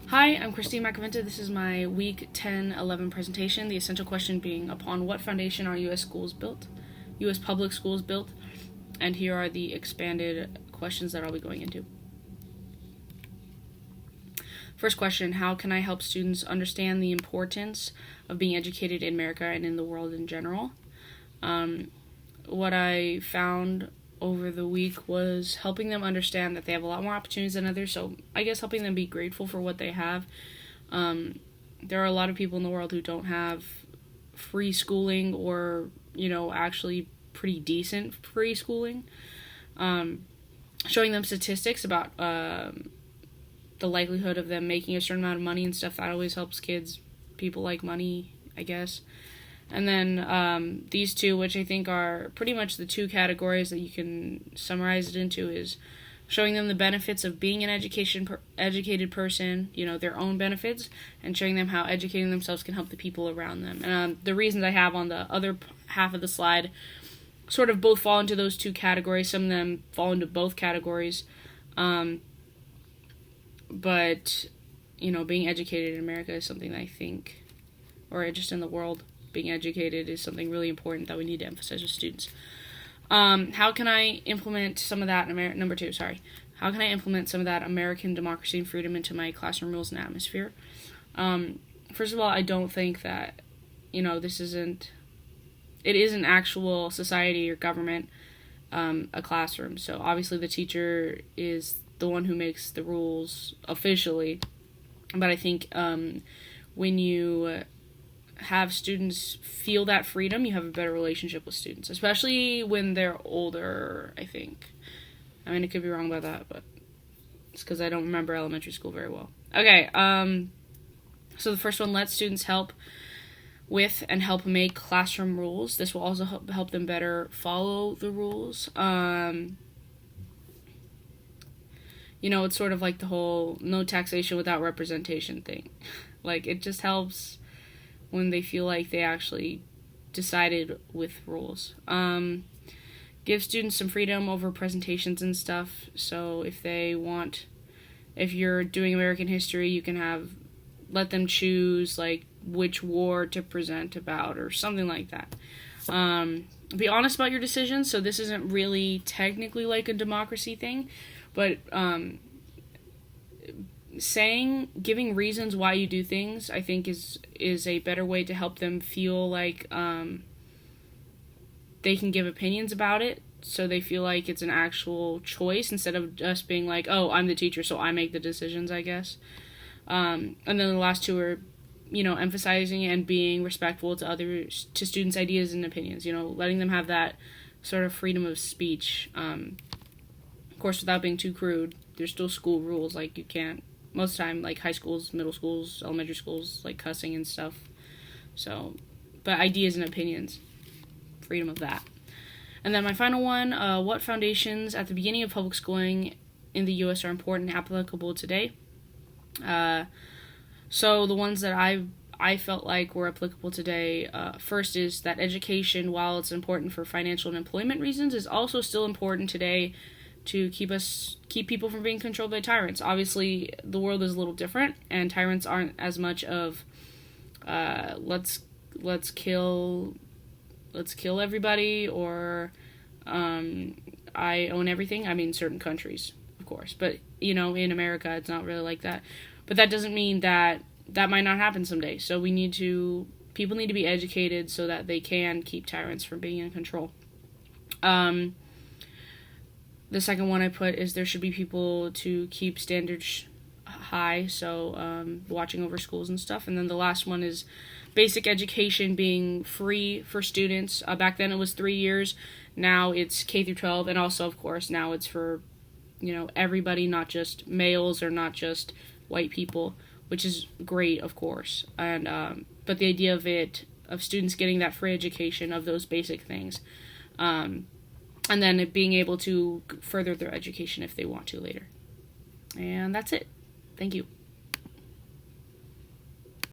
Hi, I'm Christine McAvinta. This is my week 10-11 presentation. The essential question being, upon what foundation are U.S. schools built? U.S. public schools built? And here are the expanded questions that I'll be going into. First question, how can I help students understand the importance of being educated in America and in the world in general? What I found over the week was helping them understand that they have a lot more opportunities than others, so I guess helping them be grateful for what they have. There are a lot of people in the world who don't have free schooling or, actually pretty decent free schooling. Showing them statistics about the likelihood of them making a certain amount of money and stuff, that always helps kids. People like money, I guess. And then these two, which I think are pretty much the two categories that you can summarize it into, is showing them the benefits of being an educated person, their own benefits, and showing them how educating themselves can help the people around them. And the reasons I have on the other half of the slide sort of both fall into those two categories. Some of them fall into both categories. But, being educated in America is something that I think, or just in the world, being educated is something really important that we need to emphasize with students. How can I implement some of that, how can I implement some of that American democracy and freedom into my classroom rules and atmosphere? First of all, I don't think that, it isn't actual society or government, a classroom. So obviously the teacher is the one who makes the rules officially. But I think when you have students feel that freedom, you have a better relationship with students, especially when they're older, I think. I mean, I could be wrong about that, but it's because I don't remember elementary school very well. Okay, so the first one, let students help with and help make classroom rules. This will also help them better follow the rules. It's sort of like the whole no taxation without representation thing. Like, it just helps when they feel like they actually decided with rules. Give students some freedom over presentations and stuff. So if you're doing American history, you can let them choose, like, which war to present about or something like that. Be honest about your decisions. So this isn't really technically like a democracy thing, but giving reasons why you do things, I think is a better way to help them feel like they can give opinions about it, so they feel like it's an actual choice instead of just being like, oh, I'm the teacher, so I make the decisions, I guess. And then the last two are, emphasizing and being respectful to students' ideas and opinions, letting them have that sort of freedom of speech. Of course, without being too crude, there's still school rules, like you can't, most of the time, like high schools, middle schools, elementary schools, like cussing and stuff. So, but ideas and opinions, freedom of that. And then my final one, what foundations at the beginning of public schooling in the U.S. are important and applicable today? So the ones that I felt like were applicable today, first is that education, while it's important for financial and employment reasons, is also still important today to keep people from being controlled by tyrants. Obviously, the world is a little different, and tyrants aren't as much of let's kill everybody, or I own everything. I mean, certain countries, of course, but in America, it's not really like that. But that doesn't mean that might not happen someday. So people need to be educated so that they can keep tyrants from being in control. The second one I put is there should be people to keep standards high, so watching over schools and stuff. And then the last one is basic education being free for students. Back then it was 3 years. Now it's K through 12, and also, of course, now it's for everybody, not just males or not just white people, which is great, of course. And but the idea of students getting that free education of those basic things. And then being able to further their education if they want to later. And that's it. Thank you.